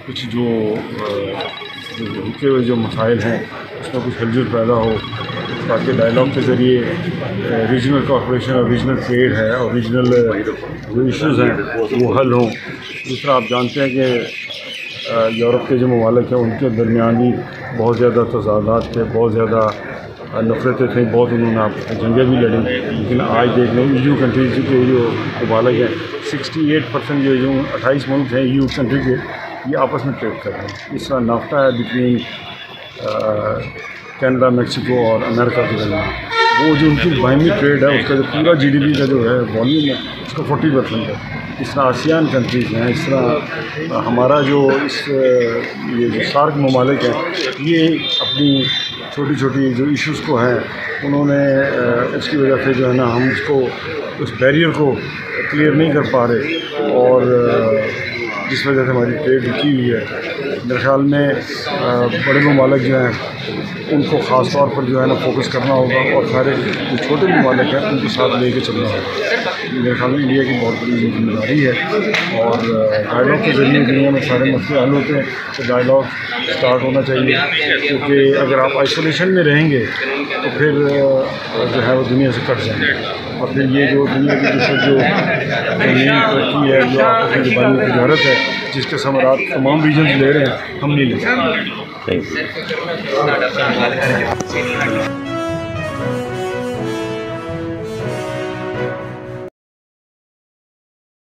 कुछ जो रुके हुए जो मसाइल हैं उसमें कुछ हलचल पैदा हो, ताकि डायलॉग के ज़रिए रीजनल कॉर्पोरेशन और रीजनल ट्रेड है और रीजनल जो इश्यूज़ हैं वो हल हों। जिस तरह आप जानते हैं कि यूरोप के जो ममालिक हैं उनके दरमियान भी बहुत ज़्यादा तज़ादात थे, बहुत ज़्यादा नफ़रतें थी, बहुत उन्होंने जंगें भी लड़ी। लेकिन आज देख लें EU कंट्रीज के जो ममालिक हैं 68% जो 28 मुल्क हैं EU कंट्री के, ये आपस में ट्रेड कर रहे हैं। इस तरह नाफ्ता है बिटवीन कनाडा, मैक्सिको और अमेरिका के दरमियान, वो जो उनकी बाहमी ट्रेड है उसका जो पूरा GDP का जो है वॉल्यूम है उसका 40% है। इस तरह आसियान कंट्रीज़ हैं, इस तरह हमारा जो ये जो सार्क ममालिक हैं ये अपनी छोटी छोटी जो इश्यूज़ को हैं उन्होंने इसकी वजह से जो है ना हम उसको उस बैरियर को क्लियर नहीं कर पा रहे और जिस वजह से हमारी ट्रेड रुकी हुई है। मेरे ख्याल में बड़े ममालिक जो हैं उनको ख़ास तौर पर जो है ना फोकस करना होगा और सारे जो छोटे ममालिक हैं उनको साथ लेके चलना होगा। मेरे ख्याल में इंडिया की बहुत बड़ी जिम्मेदारी है और डायलॉग के ज़रिए दुनिया में सारे मसले हल होते हैं, तो डायलॉग स्टार्ट होना चाहिए, क्योंकि अगर आप आइसोलेशन में रहेंगे तो फिर जो है वो दुनिया से कट जाएंगे और फिर ये जो दुनिया की जो नई तरक्की है, जो आपस में बानी तजारत है, जिसके समरात तमाम रीजन ले रहे हैं, हम नहीं ले सकते।